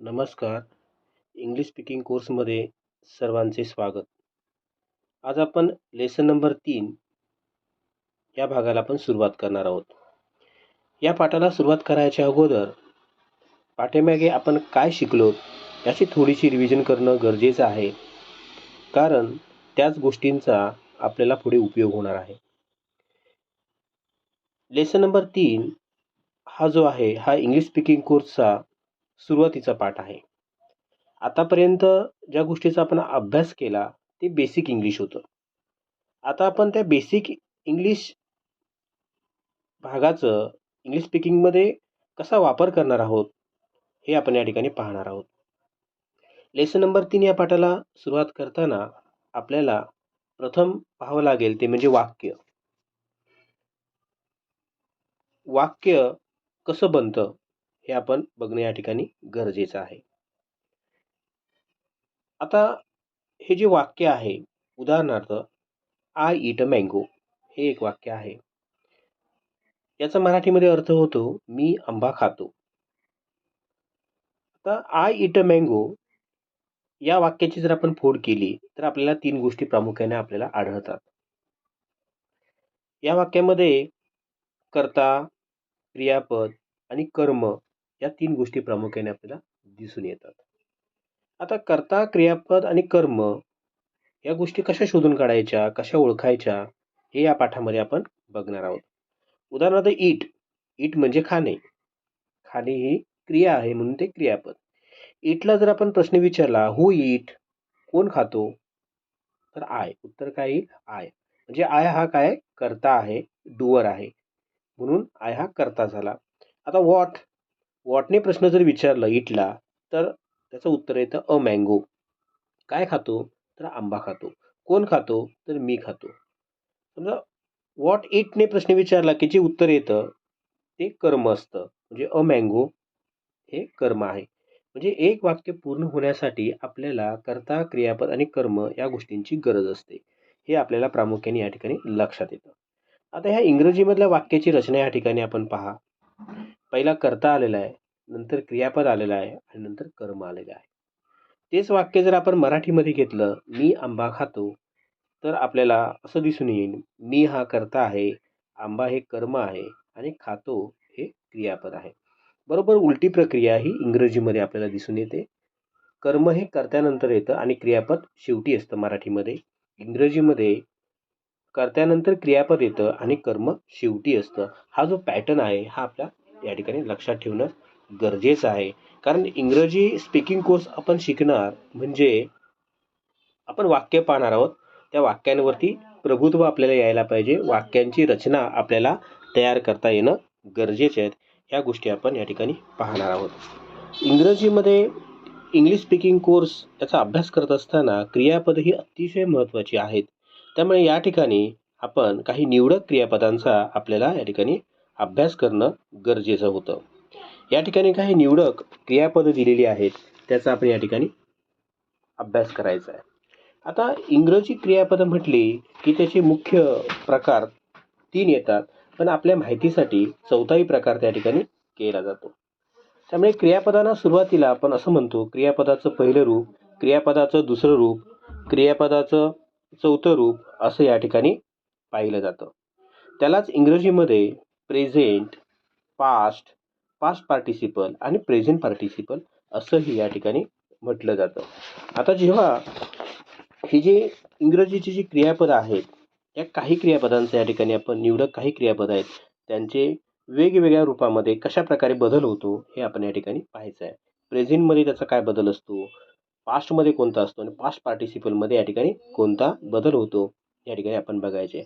नमस्कार. English speaking कोर्समध्ये सर्वांचे स्वागत. आज आपण लेसन नंबर 3 या भागाला आपण सुरुवात करणार आहोत. या पाठाला सुरुवात करायच्या अगोदर पाठीमागे आपण काय शिकलो याची थोडीशी रिव्हिजन करणं गरजेचं आहे. कारण त्याच गोष्टींचा आपल्याला पुढे उपयोग होणार आहे. लेसन नंबर 3 हा जो आहे हा इंग्लिश स्पीकिंग कोर्सचा सुरुवातीचा पाठ आहे. आतापर्यंत ज्या गोष्टीचा आपण अभ्यास केला ते बेसिक इंग्लिश होतं. आता आपण त्या बेसिक इंग्लिश भागाचं इंग्लिश स्पीकिंगमध्ये कसा वापर करणार आहोत हे आपण या ठिकाणी पाहणार आहोत. लेसन नंबर 3 या पाठाला सुरुवात करताना आपल्याला प्रथम पाहावं लागेल ते म्हणजे वाक्य. वाक्य कसं बनतं हे आपण बघणं या ठिकाणी गरजेचं आहे. आता हे जे वाक्य आहे, उदाहरणार्थ आय ईट अ मँगो हे एक वाक्य आहे. याचा मराठीमध्ये अर्थ होतो मी आंबा खातो. आता आय ईट अ मँगो या वाक्याची जर आपण फोड केली तर आपल्याला 3 गोष्टी प्रामुख्याने आपल्याला आढळतात. या वाक्यामध्ये कर्ता, क्रियापद आणि कर्म या 3 गोष्टी प्रामुख्याने आपल्याला दिसून येतात. आता कर्ता, क्रियापद आणि कर्म या गोष्टी कशा शोधून काढायच्या, कशा ओळखायच्या हे या पाठामध्ये आपण बघणार आहोत. उदाहरणार्थ ईट. ईट म्हणजे खाणे. खाणे ही क्रिया आहे म्हणून ते क्रियापद. ईटला जर आपण प्रश्न विचारला हू ईट, कोण खातो, तर आय. उत्तर काय येईल? आय. म्हणजे आय हा काय कर्ता आहे, डुअर आहे, म्हणून आय हा कर्ता झाला. आता व्हॉट. व्हॉटने प्रश्न जर विचारला ईटला तर त्याचं उत्तर येतं अ मँगो. काय खातो तर आंबा खातो. कोण खातो तर मी खातो. समजा व्हॉट इटने प्रश्न विचारला की जे उत्तर येतं ते कर्म असतं. म्हणजे अ मँगो हे कर्म आहे. म्हणजे एक वाक्य पूर्ण होण्यासाठी आपल्याला कर्ता, क्रियापद आणि कर्म या गोष्टींची गरज असते. हे आपल्याला प्रामुख्याने या ठिकाणी लक्षात येतं. आता ह्या इंग्रजीमधल्या वाक्याची रचना या ठिकाणी आपण पहा. पहिला कर्ता आलेला आहे, नंतर क्रियापद आलेलं आहे आणि नंतर कर्म आलेलं आहे. तेच वाक्य जर आपण मराठीमध्ये घेतलं, मी आंबा खातो, तर आपल्याला असं दिसून येईल, मी हा कर्ता आहे, आंबा हे कर्म आहे आणि खातो हे क्रियापद आहे. बरोबर उलटी प्रक्रिया ही इंग्रजीमध्ये आपल्याला दिसून येते. कर्म हे कर्त्यानंतर येतं आणि क्रियापद शेवटी असतं मराठीमध्ये. इंग्रजीमध्ये कर्त्यानंतर क्रियापद येतं आणि कर्म शेवटी असतं. हा जो पॅटर्न आहे हा आपल्या या ठिकाणी लक्षात ठेवणं गरजेचं आहे. कारण इंग्रजी स्पीकिंग कोर्स आपण शिकणार म्हणजे आपण वाक्य पाहणार आहोत. त्या वाक्यांवरती प्रभुत्व आपल्याला यायला पाहिजे. वाक्यांची रचना आपल्याला तयार करता येणं गरजेचे आहेत. ह्या गोष्टी आपण या ठिकाणी पाहणार आहोत. इंग्रजीमध्ये इंग्लिश स्पीकिंग कोर्स याचा अभ्यास करत असताना क्रियापद ही अतिशय महत्त्वाची आहेत. त्यामुळे या ठिकाणी आपण काही निवडक क्रियापदांचा आपल्याला या ठिकाणी अभ्यास करणं गरजेचं होतं. या ठिकाणी काही निवडक क्रियापद दिलेली आहेत, त्याचा आपण या ठिकाणी अभ्यास करायचा आहे. आता इंग्रजी क्रियापद म्हटली की त्याचे मुख्य प्रकार 3 येतात, पण आपल्या माहितीसाठी 4थाही प्रकार त्या ठिकाणी केला जातो. त्यामुळे क्रियापदांना सुरुवातीला आपण असं म्हणतो, क्रियापदाचं पहिलं रूप, क्रियापदाचं दुसरं रूप, क्रियापदाचं चौथं रूप असं या ठिकाणी पाहिलं जातं. त्यालाच इंग्रजीमध्ये प्रेझेंट, पास्ट, पास्ट पार्टिसिपल आणि प्रेझेंट पार्टिसिपल असंही या ठिकाणी म्हटलं जातं. आता जेव्हा ही जी इंग्रजीची जी क्रियापद आहेत, या काही क्रियापदांचे या ठिकाणी आपण निवडक काही क्रियापद आहेत, त्यांचे वेगवेगळ्या रूपामध्ये कशा प्रकारे बदल होतो हे आपण या ठिकाणी पाहायचं आहे. प्रेझेंटमध्ये त्याचा काय बदल असतो, पास्टमध्ये कोणता असतो आणि पास्ट पार्टिसिपलमध्ये या ठिकाणी कोणता बदल होतो या ठिकाणी आपण बघायचे.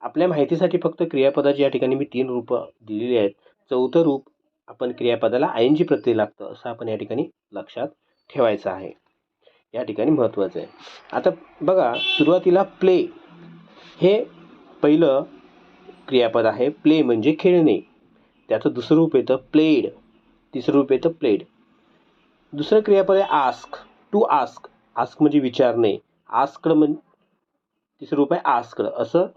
आपल्या माहितीसाठी फक्त क्रियापदाची या ठिकाणी मी 3 रूपं दिलेली आहेत. चौथं रूप आपण क्रियापदाला आयएनजी प्रत्यय लागतं असं आपण या ठिकाणी लक्षात ठेवायचं आहे. या ठिकाणी महत्त्वाचं आहे. आता बघा सुरुवातीला प्ले हे पहिलं क्रियापद आहे. प्ले म्हणजे खेळणे. त्याचं दुसरं रूप येतं प्लेड, तिसरं रूप येतं प्लेड. दुसरं क्रियापद आहे आस्क, टू आस्क. आस्क म्हणजे विचारणे. आस्क्ड म्हणजे तिसरं रूप आहे आस्क्ड. असं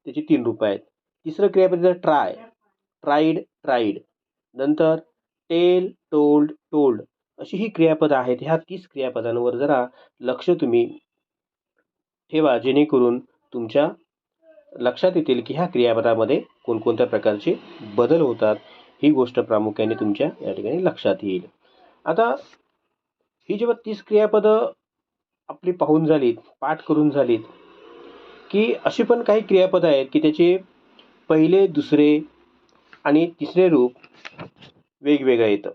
त्याची 3 रूपं आहेत. तिसरं क्रियापद आहे ट्राय, ट्राईड, ट्राईड. नंतर टेल, टोल्ड, टोल्ड. अशी ही क्रियापद आहेत. ह्या 30 क्रियापदांवर जरा लक्ष तुम्ही ठेवा, जेणेकरून तुमच्या लक्षात येतील की ह्या क्रियापदामध्ये कोणकोणत्या प्रकारचे बदल होतात. ही गोष्ट प्रामुख्याने तुमच्या या ठिकाणी लक्षात येईल. आता ही जेव्हा 30 क्रियापदं आपली पाहून झालीत, पाठ करून झालीत, की अशी पण काही क्रियापद आहेत की त्याचे पहिले, दुसरे आणि तिसरे रूप वेगवेगळं येतं.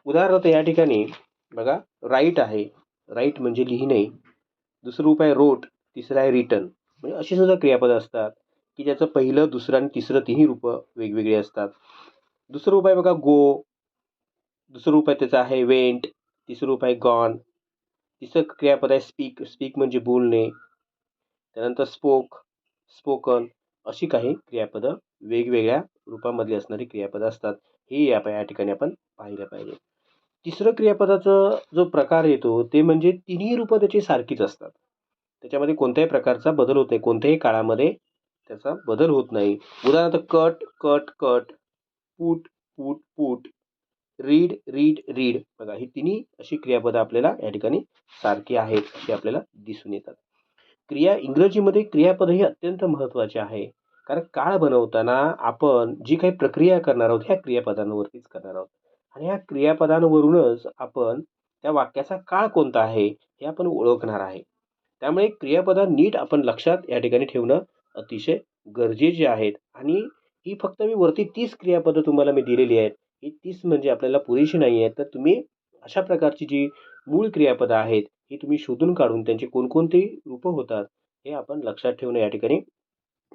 उदाहरणार्थ या ठिकाणी बघा, राईट आहे. राईट म्हणजे लिहिणे. दुसरं रूप आहे रोट. तिसरं आहे रिटन. म्हणजे अशी सुद्धा क्रियापदं असतात की ज्याचं पहिलं, दुसरं आणि तिसरं तिन्ही रूपं वेगवेगळी असतात. दुसरं रूप आहे बघा गो. दुसरं रूप आहे त्याचं आहे वेंट. तिसरं रूप आहे गॉन. तिसरं क्रियापद आहे स्पीक. स्पीक म्हणजे बोलणे. त्यानंतर स्पोक, स्पोकन, अशी काही क्रियापदं वेगवेगळ्या रूपामधली असणारी क्रियापदं असतात. हे या ठिकाणी आपण पाहिलं पाहिजे. तिसरं क्रियापदाचा जो प्रकार येतो ते म्हणजे तिन्ही रूपं त्याची सारखीच असतात. त्याच्यामध्ये कोणत्याही प्रकारचा बदल होत नाही. कोणत्याही काळामध्ये त्याचा बदल होत नाही. उदाहरणार्थ cut, cut, cut, put, put, put, read, read, read. बघा, ही तिन्ही अशी क्रियापदं आपल्याला या ठिकाणी सारखी आहेत अशी आपल्याला दिसून येतात. इंग्रजीमध्ये क्रियापद ही अत्यंत महत्त्वाचे आहे. कारण काळ बनवताना आपण जी काही प्रक्रिया करणार आहोत ह्या क्रियापदांवरतीच करणार आहोत. आणि ह्या क्रियापदांवरूनच आपण त्या वाक्याचा काळ कोणता आहे हे आपण ओळखणार आहे. त्यामुळे क्रियापदं नीट आपण लक्षात या ठिकाणी ठेवणं अतिशय गरजेचे आहेत. आणि ही फक्त मी वरती 30 क्रियापदं तुम्हाला मी दिलेली आहेत. ही 30 म्हणजे आपल्याला पुरेशी नाही आहेत. तर तुम्ही अशा प्रकारची जी मूळ क्रियापदं आहेत ही तुम्ही शोधून काढून त्यांची कोणकोणती रूपं होतात हे आपण लक्षात ठेवणं या ठिकाणी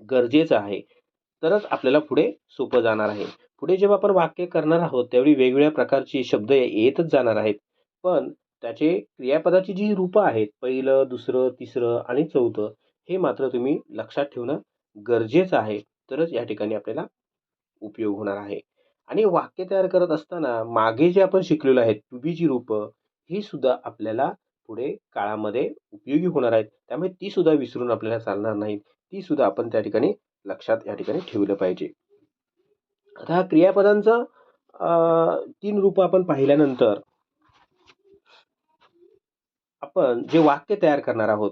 गरजेचं आहे. तरच आपल्याला पुढे सोपं जाणार आहे. पुढे जेव्हा आपण वाक्य करणार आहोत त्यावेळी वेगवेगळ्या प्रकारची शब्द येतच जाणार आहेत. पण त्याचे क्रियापदाची जी रूपं आहेत पहिलं, दुसरं, तिसरं आणि चौथं हे मात्र तुम्ही लक्षात ठेवणं गरजेचं आहे. तरच या ठिकाणी आपल्याला उपयोग होणार आहे. आणि वाक्य तयार करत असताना मागे जे आपण शिकलेलो आहे टू बीची रूपं ही सुद्धा आपल्याला पुढे काळामध्ये उपयोगी होणार आहेत. त्यामुळे ती सुद्धा विसरून आपल्याला चालणार नाहीत. ती सुद्धा आपण त्या ठिकाणी लक्षात या ठिकाणी ठेवलं पाहिजे. आता ह्या क्रियापदांचं 3 रूपं आपण पाहिल्यानंतर आपण जे वाक्य तयार करणार आहोत.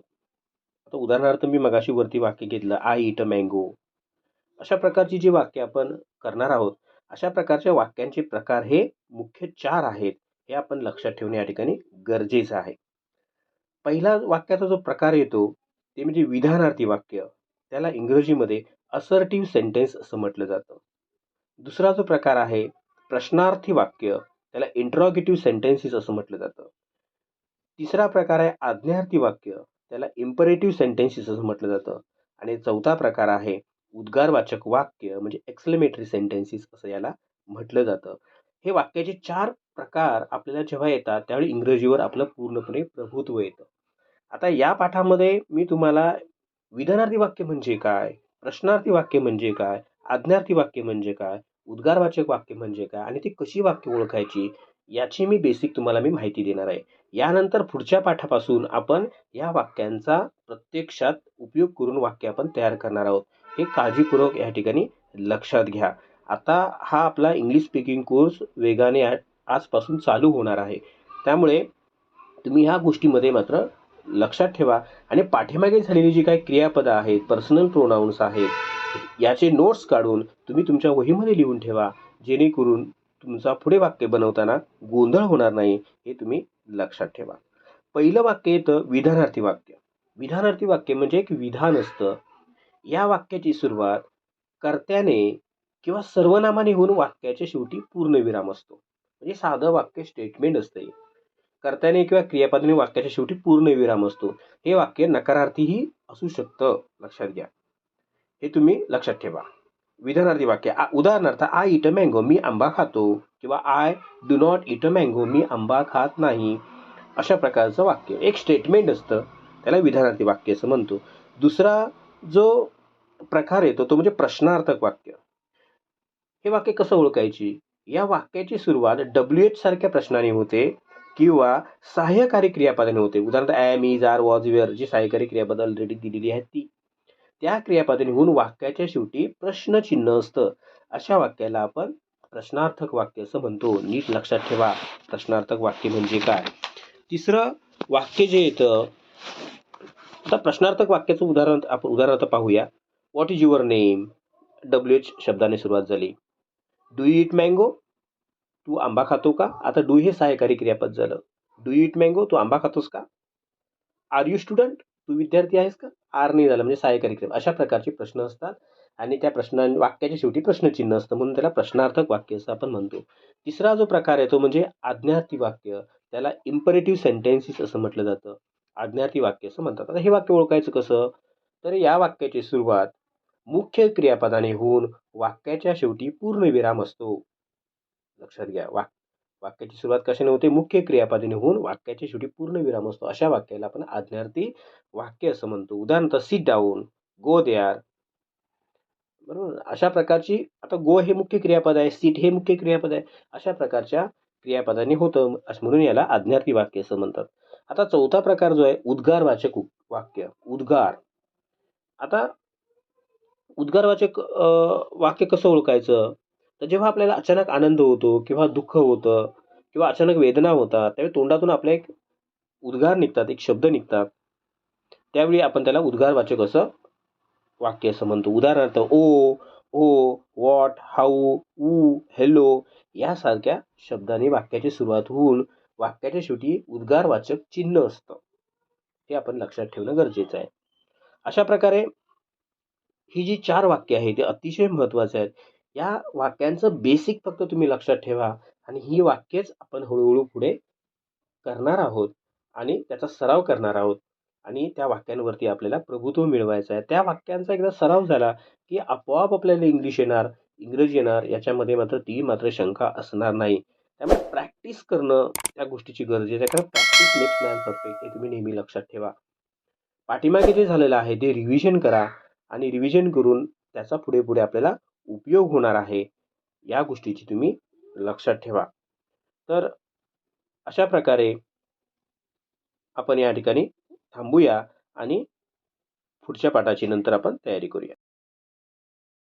आता उदाहरणार्थ मी मगाशी वरती वाक्य घेतलं, आय ईट अ मँगो. अशा प्रकारची जी वाक्य आपण करणार आहोत, अशा प्रकारच्या वाक्यांचे प्रकार हे मुख्य 4 आहेत. हे आपण लक्षात ठेवणे या ठिकाणी गरजेचं आहे. पहिला वाक्याचा जो प्रकार येतो ते म्हणजे विधानार्थी वाक्य. त्याला इंग्रजीमध्ये असर्टिव्ह सेंटेन्स असं म्हटलं जातं. दुसरा जो प्रकार आहे प्रश्नार्थी वाक्य. त्याला इंट्रॉगेटिव्ह सेंटेन्सेस असं म्हटलं जातं. तिसरा प्रकार आहे आज्ञार्थी वाक्य. त्याला इम्परेटिव्ह सेंटेन्सेस असं म्हटलं जातं. आणि चौथा प्रकार आहे उद्गारवाचक वाक्य म्हणजे एक्सक्लेमेटरी सेंटेन्सेस असं याला म्हटलं जातं. हे वाक्याचे 4 प्रकार आपल्याला जेव्हा येतात त्यावेळी इंग्रजीवर आपलं पूर्णपणे प्रभुत्व येतं. आता या पाठामध्ये मी तुम्हाला विधानार्थी वाक्य म्हणजे काय, प्रश्नार्थी वाक्य म्हणजे काय, आज्ञार्थी वाक्य म्हणजे काय, उद्गारवाचक वाक्य म्हणजे काय आणि ती कशी वाक्य ओळखायची याची मी बेसिक तुम्हाला मी माहिती देणार आहे. यानंतर पुढच्या पाठापासून आपण या वाक्यांचा प्रत्यक्षात उपयोग करून वाक्य आपण तयार करणार आहोत. हे काळजीपूर्वक या ठिकाणी लक्षात घ्या. आता हा आपला इंग्लिश स्पीकिंग कोर्स वेगाने आजपासून चालू होणार आहे. त्यामुळे तुम्ही ह्या गोष्टीमध्ये मात्र लक्षात ठेवा आणि पाठीमागे झालेली जी काही क्रियापदं आहेत, पर्सनल प्रोनाउन्स आहेत, याचे नोट्स काढून तुम्ही तुमच्या वहीमध्ये लिहून ठेवा. जेणेकरून तुमचा पुढे वाक्य बनवताना गोंधळ होणार नाही हे तुम्ही लक्षात ठेवा. पहिलं वाक्य येतं विधानार्थी वाक्य. विधानार्थी वाक्य म्हणजे एक विधान असतं. या वाक्याची सुरुवात कर्त्याने किंवा सर्वनामाने होऊन वाक्याच्या शेवटी पूर्णविराम असतो. म्हणजे साधं वाक्य स्टेटमेंट असते. कर्त्याने किंवा क्रियापदाने वाक्याच्या शेवटी पूर्णविराम असतो. हे वाक्य नकारार्थीही असू शकतं. लक्षात घ्या. हे तुम्ही लक्षात ठेवा. विधानार्थी वाक्य उदाहरणार्थ आय ईट अ मँगो. मी आंबा खातो. किंवा I do not eat a mango. मी आंबा खात नाही. अशा प्रकारचं वाक्य एक स्टेटमेंट असतं. त्याला विधानार्थी वाक्य असं म्हणतो. दुसरा जो प्रकार येतो तो म्हणजे प्रश्नार्थक वाक्य. हे वाक्य कसं ओळखायची? या वाक्याची सुरुवात WH सारख्या प्रश्नाने होते किंवा सहाय्यकारी क्रियापदाने होते. उदाहरणार्थ am, is, are, was, were जी सहाय्यकारी क्रियापद ऑलरेडी दिलेली आहेत ती. त्या क्रियापदाने होऊन वाक्याच्या शेवटी प्रश्नचिन्ह असतं. अशा वाक्याला आपण प्रश्नार्थक वाक्य असं म्हणतो. नीट लक्षात ठेवा प्रश्नार्थक वाक्य म्हणजे काय. तिसरं वाक्य जे येतं, आता प्रश्नार्थक वाक्याचं उदाहरणार्थ पाहूया. What is your name. WH शब्दाने सुरुवात झाली. Do you eat mango. तू आंबा खातो का. आता डू हे सहाय्यकारी क्रियापद झालं. Do you eat mango. तू आंबा खातोस का. R you student. तू विद्यार्थी आहेस का. आर नाही झालं म्हणजे सहाय्यकारी क्रिया. अशा प्रकारचे प्रश्न असतात आणि त्या वाक्याच्या शेवटी प्रश्नचिन्ह असतं, म्हणून त्याला प्रश्नार्थक वाक्य असं आपण म्हणतो. तिसरा जो प्रकार आहे तो म्हणजे आज्ञार्थी वाक्य. त्याला इम्परेटिव्ह सेंटेन्सेस असं म्हटलं जातं. आज्ञार्थी वाक्य असं म्हणतात. आता हे वाक्य ओळखायचं कसं. तर या वाक्याची सुरुवात मुख्य क्रियापदाने होऊन वाक्याच्या शेवटी पूर्णविराम असतो. लक्षात घ्या. वाक्याची सुरुवात कशाने होते. मुख्य क्रियापदाने होऊन वाक्याच्या शेवटी पूर्णविराम असतो. अशा वाक्याला आपण आज्ञार्थी वाक्य असं म्हणतो. उदाहरणार्थ सिट डाऊन. Go there. बरोबर. अशा प्रकारची आता गो हे मुख्य क्रियापद आहे. सीट हे मुख्य क्रियापद आहे. अशा प्रकारच्या क्रियापदाने होतं, म्हणून याला आज्ञार्थी वाक्य असं म्हणतात. आता चौथा प्रकार जो आहे उद्गारवाचक वाक्य. उद्गार. आता उद्गारवाचक वाक्य कसं ओळखायचं. तर जेव्हा आपल्याला अचानक आनंद होतो किंवा दुःख होतं किंवा अचानक वेदना होतात, त्यावेळी तोंडातून आपले एक उद्गार निघतात, एक शब्द निघतात, त्यावेळी आपण त्याला उद्गारवाचक असं वाक्य असं म्हणतो. उदाहरणार्थ ओ, ओ, व्हॉट, हाऊ, ऊ, हॅलो यासारख्या शब्दाने वाक्याची सुरुवात होऊन वाक्याच्या शेवटी उद्गारवाचक चिन्ह असतं. हे आपण लक्षात ठेवणं गरजेचं आहे. अशा प्रकारे ही जी 4 वाक्य आहेत ते अतिशय महत्त्वाचे आहेत. या वाक्यांचं बेसिक फक्त तुम्ही लक्षात ठेवा आणि ही वाक्यच आपण हळूहळू पुढे करणार आहोत आणि त्याचा सराव करणार आहोत आणि त्या वाक्यांवरती आपल्याला प्रभुत्व मिळवायचं आहे. त्या वाक्यांचा एकदा सराव झाला की आपोआप आपल्याला इंग्लिश येणार, इंग्रजी येणार, याच्यामध्ये मात्र शंका असणार नाही. त्यामुळे प्रॅक्टिस करणं त्या गोष्टीची गरजेचं आहे. कारण प्रॅक्टिस मेक्स मॅन परफेक्ट हे तुम्ही नेहमी लक्षात ठेवा. पाठीमागे जे झालेलं आहे ते रिव्हिजन करा आणि रिव्हिजन करून त्याचा पुढे आपल्याला उपयोग होणार आहे. या गोष्टीची तुम्ही लक्षात ठेवा. तर अशा प्रकारे आपण या ठिकाणी थांबूया आणि पुढच्या पाठाची नंतर आपण तयारी करूया.